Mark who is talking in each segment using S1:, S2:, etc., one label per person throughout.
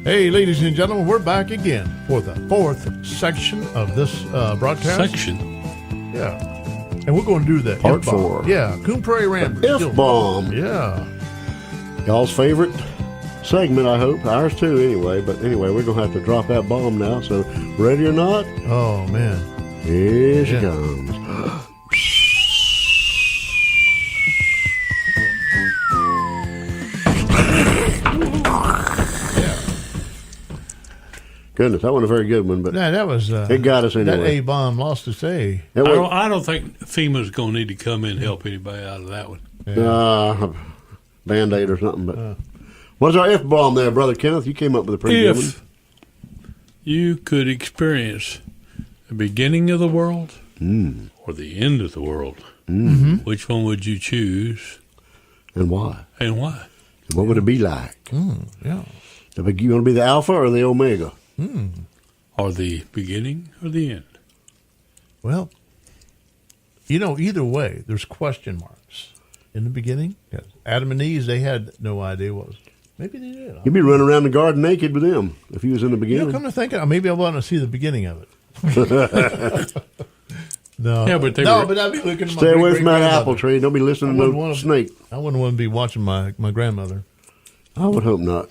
S1: Hey, ladies and gentlemen, we're back again for the fourth section of this broadcast.
S2: Section?
S1: Yeah. And we're going to do the
S3: Part
S1: F-bomb.
S3: 4.
S1: Yeah, Coon Prairie Ramblers.
S3: F-bomb.
S1: Yeah.
S3: Y'all's favorite segment, I hope. Ours too, anyway. But anyway, we're going to have to drop that bomb now. So, ready or not?
S1: Oh, man.
S3: Here she comes. Goodness, that wasn't a very good one, but
S1: Nah, that was...
S3: it got us anyway.
S1: That A-bomb lost its A.
S2: I don't think FEMA's going to need to come in and help anybody out of that one.
S3: Band-Aid or something. But what's our F-bomb there, Brother Kenneth? You came up with a pretty good one.
S2: If you could experience the beginning of the world or the end of the world, which one would you choose?
S3: And why?
S2: And why?
S3: What would it be like?
S1: Yeah.
S3: You want to be the Alpha or the Omega?
S2: Or the beginning or the end?
S1: Well, either way, there's question marks. In the beginning, Adam and Eve, they had no idea what was. Maybe they did.
S3: You'd be running around the garden naked with them if he was in the beginning.
S1: Come to think of it, maybe I want to see the beginning of it. No.
S2: Yeah, but
S1: but I'd be looking at my
S3: Stay away from that
S1: great-grandmother.
S3: apple tree. Don't be listening to no snake.
S1: I wouldn't want to be watching my grandmother.
S3: I would hope not.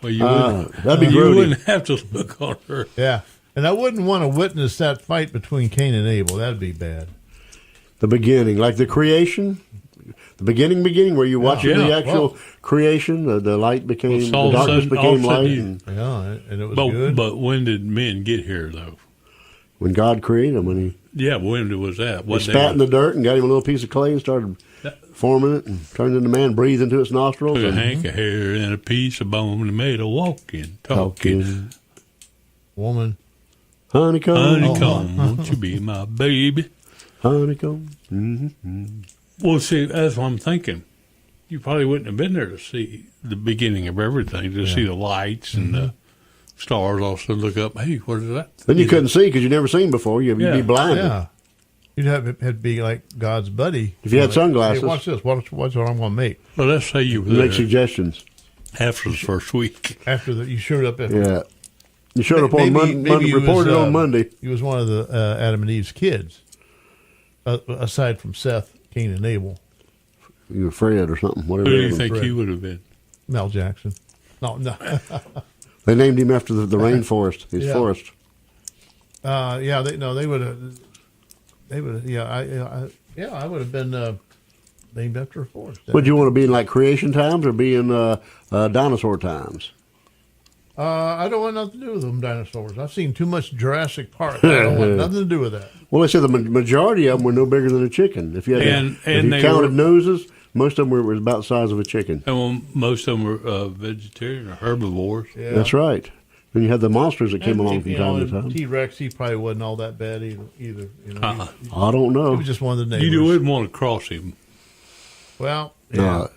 S2: Well, you wouldn't,
S3: that'd be
S2: you
S3: grody.
S2: wouldn't have to look on her.
S1: Yeah. And I wouldn't want to witness that fight between Cain and Abel. That'd be bad.
S3: The beginning, like the creation. The beginning, where you watch the actual creation, the light became, the darkness became light.
S1: And it was good.
S2: But when did men get here, though?
S3: When God created them, when
S2: when was that?
S3: he spat in the dirt and got him a little piece of clay and started forming it and turned into man, breathed into its nostrils.
S2: Took a hank of hair and a piece of bone and made a walking, talking.
S1: Woman.
S3: Honeycomb.
S2: Honeycomb, won't you be my baby?
S3: Honeycomb. Mm-hmm.
S2: Well, see, that's what I'm thinking. You probably wouldn't have been there to see the beginning of everything, to see the lights and the stars. Also look up, hey, what is that?
S3: Then you couldn't see because you'd never seen before. You'd be blinded.
S1: Yeah. You'd have to be like God's buddy.
S3: If you had sunglasses.
S1: Hey, watch this. Watch what I'm going to make.
S2: Well, let's say you were there
S3: Make suggestions.
S2: after the first week.
S1: After you showed up.
S3: Yeah. You showed up on Monday, reported on Monday.
S1: He was one of the Adam and Eve's kids, aside from Seth, Cain, and Abel.
S3: You were Fred or something. Whatever.
S2: Who do you think he would have been?
S1: Mel Jackson. No.
S3: They named him after the rainforest, his forest.
S1: They would have. They would. I would have been named after a forest.
S3: Would you want to be in like creation times or be in dinosaur times?
S1: I don't want nothing to do with them dinosaurs. I've seen too much Jurassic Park. I don't want nothing to do with that.
S3: Well, they said the majority of them were no bigger than a chicken. If you had if you counted noses, most of them were about the size of a chicken.
S2: And most of them were vegetarian or herbivores.
S1: Yeah.
S3: That's right. Then you had the monsters that came along from time to time.
S1: T-Rex, he probably wasn't all that bad either.
S3: I don't know.
S1: He was just one of the neighbors.
S2: You wouldn't want to cross him.
S1: Well, I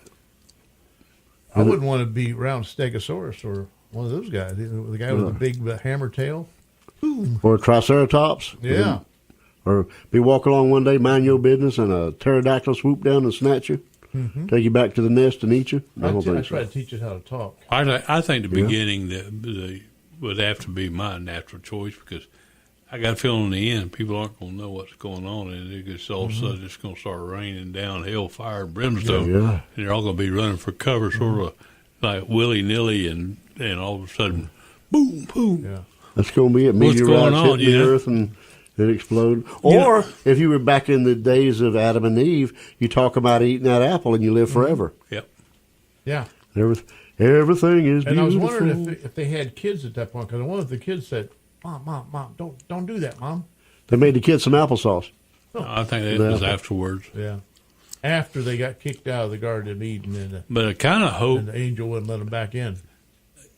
S1: wouldn't want to be around Stegosaurus or one of those guys. The guy with the big hammer tail. Boom.
S3: Or a triceratops.
S1: Yeah.
S3: Or be walking along one day, mind your business, and a pterodactyl swoop down and snatch you, take you back to the nest and eat you. I
S1: try to teach us how to talk.
S2: I think the beginning would have to be my natural choice, because I got a feeling in the end people aren't going to know what's going on, and it just all of a sudden it's going to start raining down hellfire and brimstone, and they're all going to be running for cover, sort of like willy-nilly, and all of a sudden, boom, boom.
S1: Yeah.
S3: That's going to be it. Meteorites hit the earth and it explode. Or if you were back in the days of Adam and Eve, you talk about eating that apple and you live forever.
S2: Yep.
S1: Yeah.
S3: Everything is beautiful.
S1: And I was wondering if they had kids at that point, because one of the kids said, Mom, don't do that, Mom.
S3: They made the kids some applesauce.
S2: Oh. I think that was afterwards.
S1: Yeah. After they got kicked out of the Garden of Eden.
S2: But I kind of hope...
S1: And the angel wouldn't let them back in.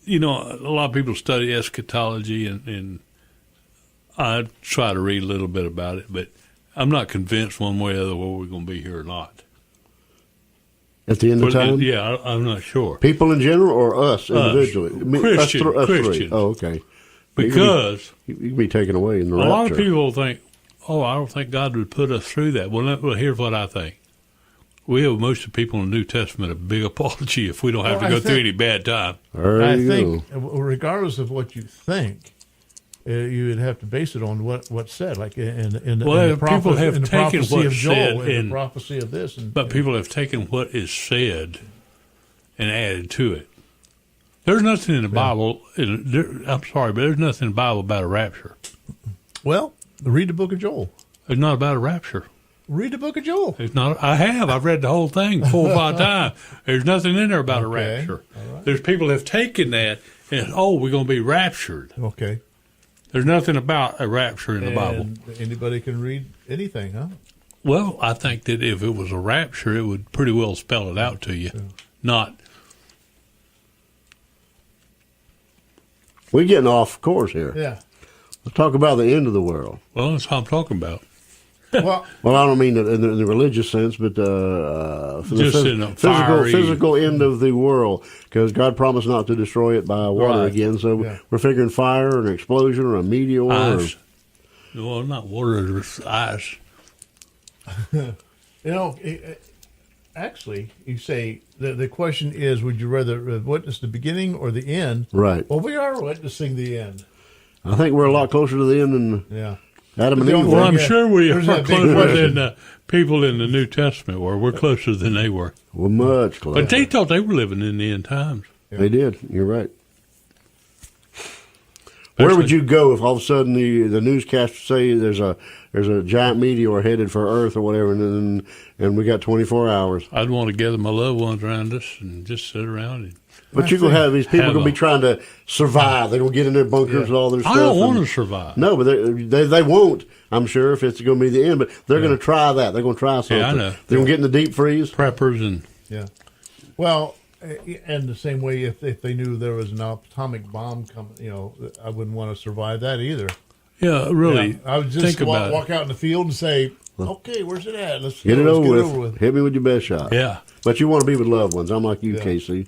S2: A lot of people study eschatology, and I try to read a little bit about it, but I'm not convinced one way or the other whether we're going to be here or not.
S3: At the end of time?
S2: Yeah, I'm not sure.
S3: People in general or us individually?
S2: Christians.
S3: Three. Oh, okay.
S2: Because
S3: you can be taken away in the rapture.
S2: A lot of people think, I don't think God would put us through that. Well, here's what I think. we owe most of the people in the New Testament a big apology if we don't have to go through any bad time.
S1: I think, regardless of what you think, you would have to base it on what's said, like in the
S2: people have taken what's said
S1: in the prophecy of this.
S2: But people have taken what is said and added to it. There's nothing in the Bible. I'm sorry, but there's nothing in the Bible about a rapture.
S1: Well, read the book of Joel.
S2: It's not about a rapture.
S1: Read the book of Joel.
S2: It's not. I've read the whole thing 4 or 5 times. There's nothing in there about a rapture.
S1: Right.
S2: There's people have taken that and we're going to be raptured.
S1: Okay.
S2: There's nothing about a rapture in the Bible.
S1: Anybody can read anything, huh?
S2: Well, I think that if it was a rapture, it would pretty well spell it out to you. Yeah. Not.
S3: We're getting off course here.
S1: Yeah.
S3: Let's talk about the end of the world.
S2: Well, that's what I'm talking about.
S1: Well,
S3: I don't mean in the religious sense, but for
S2: the
S3: physical end of the world, because God promised not to destroy it by water again. So we're figuring fire or an explosion or a meteor.
S2: Ice. Well, not water, it's ice.
S1: Actually, you say the question is, would you rather witness the beginning or the end?
S3: Right.
S1: Well, we are witnessing the end.
S3: I think we're a lot closer to the end than Adam and Eve.
S2: Well, I'm sure we are closer than people in the New Testament were. We're closer than they were.
S3: We're much closer.
S2: But they thought they were living in the end times.
S3: Yeah. They did. You're right. Where would you go if all of a sudden the newscasters say there's a giant meteor headed for Earth or whatever, and we got 24 hours?
S2: I'd want to gather my loved ones around us and just sit around.
S3: But you're going to have these people going to be trying to survive. They're going to get in their bunkers and all their stuff.
S2: I don't want to survive.
S3: No, but they won't, I'm sure, if it's going to be the end. But they're going to try that. They're going to try something.
S2: Yeah, I know.
S3: They're going to get in the deep freeze.
S2: Preppers and...
S1: Yeah. Well... And the same way, if they knew there was an atomic bomb coming, I wouldn't want to survive that either.
S2: Yeah, really.
S1: I would just walk out in the field and say, "Okay, where's it at? Let's
S3: get it over
S1: with.
S3: with. Hit me with your best shot."
S2: Yeah.
S3: But you want to be with loved ones. I'm like you, Casey.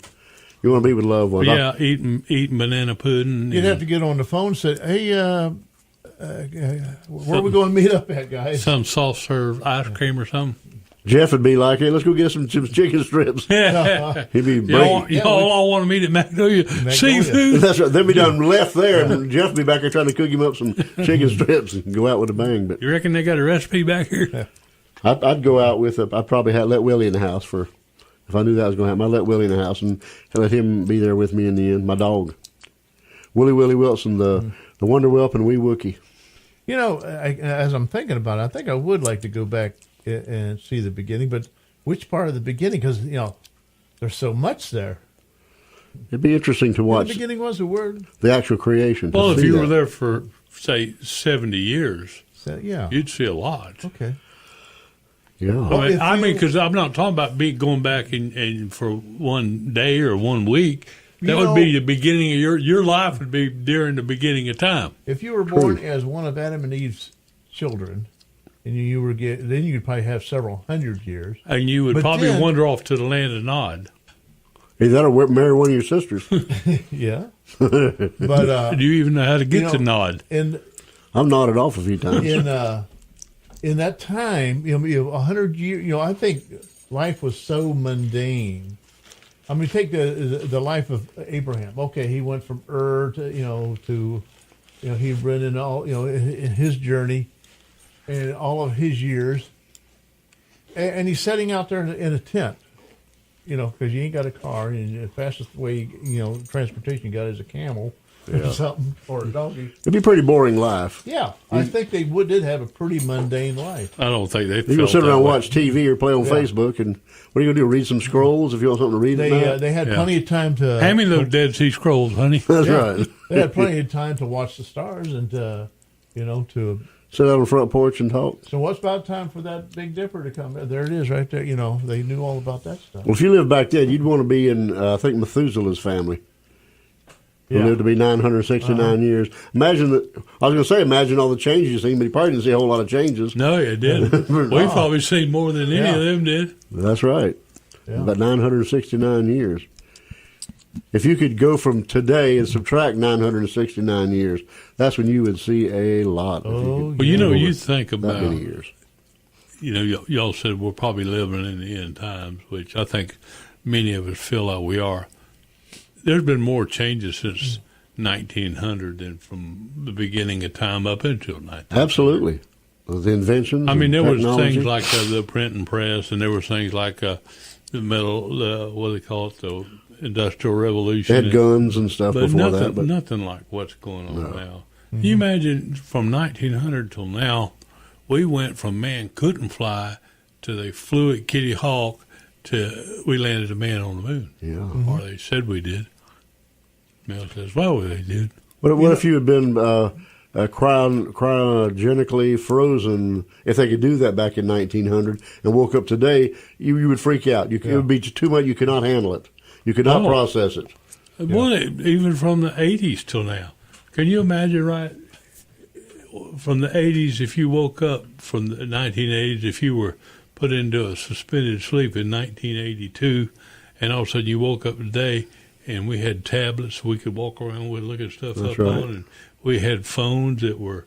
S3: You want to be with loved ones.
S2: Yeah, eating banana pudding.
S1: You'd have to get on the phone and say, "Hey, where are we going to meet up at, guys?"
S2: Some soft serve ice cream or something.
S3: Jeff would be like, "Hey, let's go get some chicken strips." He'd be
S2: y'all all want to meet at Magnolia Seafood.
S3: That's right. They'll be done left there, and Jeff would be back there trying to cook him up some chicken strips and go out with a bang. But
S2: you reckon they got a recipe back here?
S3: I'd go out with. I'd probably let Willie in the house if I knew that was going to happen. I'd let Willie in the house and let him be there with me in the end. My dog, Willie Wilson, the Wonder Whelp and Wee Wookie.
S1: As I'm thinking about it, I think I would like to go back and see the beginning, but which part of the beginning? Because there's so much there.
S3: It'd be interesting to watch.
S1: The beginning was a word.
S3: The actual creation.
S2: Well, if you were there for say 70 years,
S1: yeah,
S2: you'd see a lot.
S1: Okay.
S3: Yeah.
S2: I mean, because I'm not talking about going back and for one day or 1 week. That would be the beginning of your life. Would be during the beginning of time.
S1: If you were born as one of Adam and Eve's children. And then you'd probably have several hundred years.
S2: And you would probably wander off to the land of Nod.
S3: Either that or marry one of your sisters.
S1: Yeah. But
S2: do you even know how to get to Nod?
S3: And I've nodded off a few times.
S1: In that time, 100 years, I think life was so mundane. I mean, take the life of Abraham. Okay, he went from Ur to he ran in all in his journey. And all of his years, and he's sitting out there in a tent, because you ain't got a car, and the fastest way, transportation you got is a camel or something, or a donkey.
S3: It'd be a pretty boring life.
S1: Yeah, I think they did have a pretty mundane life.
S2: I don't think they.
S3: You can sit around and watch TV or play on Facebook, and what are you gonna do? Read some scrolls if you want something to read.
S1: They had plenty of time to.
S2: Hand me those Dead Sea Scrolls, honey.
S3: That's right.
S1: They had plenty of time to watch the stars and to
S3: sit out on the front porch and talk.
S1: So what's about time for that Big Dipper to come? There it is right there. They knew all about that stuff.
S3: Well, if you lived back then, you'd want to be in, I think, Methuselah's family. Who lived to be 969 years. Imagine all the changes you've seen, but you probably didn't see a whole lot of changes.
S2: No, you didn't. We've probably seen more than any of them did.
S3: That's right. Yeah. About 969 years. If you could go from today and subtract 969 years, that's when you would see a lot.
S2: You think about
S3: many years.
S2: y'all said we're probably living in the end times, which I think many of us feel like we are. There's been more changes since 1900 than from the beginning of time up until 1900.
S3: Absolutely. The inventions.
S2: I mean, there was
S3: technology.
S2: things like the printing press, and there were things like the metal, what do they call it, the Industrial Revolution.
S3: They had guns and stuff
S2: but
S3: before
S2: nothing,
S3: that. But
S2: nothing like what's going on now. Can you imagine from 1900 till now, we went from man couldn't fly to they flew at Kitty Hawk to we landed a man on the moon.
S3: yeah.
S2: Or they said we did. Mel says, well, they did.
S3: What if you had been cryogenically frozen? If they could do that back in 1900 and woke up today, you would freak out. It would be too much. You could not handle it. You could not process it.
S2: Well, even from the 80s till now. Can you imagine, right? From the 80s, if you woke up from the 1980s, if you were put into a suspended sleep in 1982, and all of a sudden you woke up today, and we had tablets we could walk around with, look at stuff
S3: That's
S2: up
S3: right.
S2: on, and we had phones that were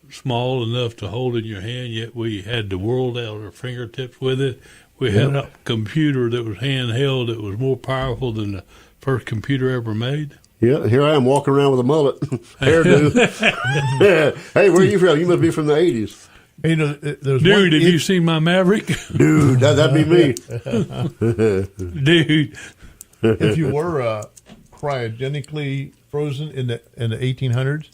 S2: small enough to hold in your hand, yet we had the world at our fingertips with it. We had a computer that was handheld that was more powerful than the first computer ever made.
S3: Yeah, here I am walking around with a mullet, hairdo. Hey, where are you from? You must be from the 80s.
S1: There's
S2: Dude, have you seen my Maverick?
S3: Dude, that'd be me.
S2: Dude.
S1: If you were cryogenically frozen in the 1800s,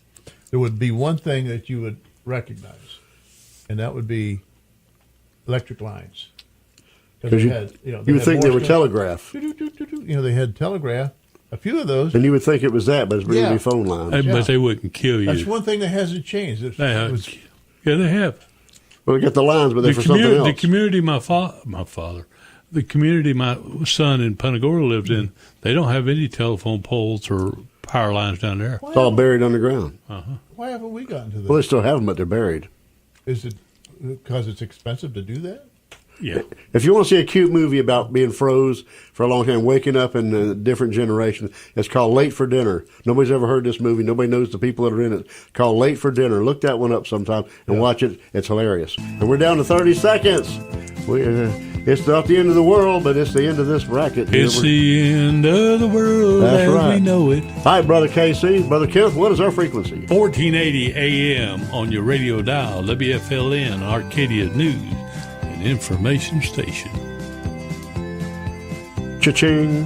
S1: there would be one thing that you would recognize, and that would be electric lines.
S3: Because you would think they were telegraph.
S1: They had telegraph. A few of those.
S3: And you would think it was that, but it's really phone lines.
S2: But they wouldn't kill you.
S1: That's one thing that hasn't changed.
S2: They have. Yeah, they have.
S3: Well, they got the lines, but they're for something else.
S2: The community my father, the community my son in Punta Gorda lives in, they don't have any telephone poles or power lines down there.
S3: It's all buried underground.
S1: Why haven't we gotten to that?
S3: Well, they still have them, but they're buried.
S1: Is it because it's expensive to do that?
S2: Yeah.
S3: If you want to see a cute movie about being froze for a long time, waking up in a different generation, it's called Late for Dinner. Nobody's ever heard this movie. Nobody knows the people that are in it. It's called Late for Dinner. Look that one up sometime and watch it. It's hilarious. And we're down to 30 seconds. It's not the end of the world, but it's the end of this bracket.
S2: It's the end of the world
S3: That's
S2: as
S3: right.
S2: we know it.
S3: All right, Brother KC. Brother Kenneth, what is our frequency?
S2: 1480 AM on your radio dial, WFLN, Arcadia News and Information Station.
S3: Cha-ching.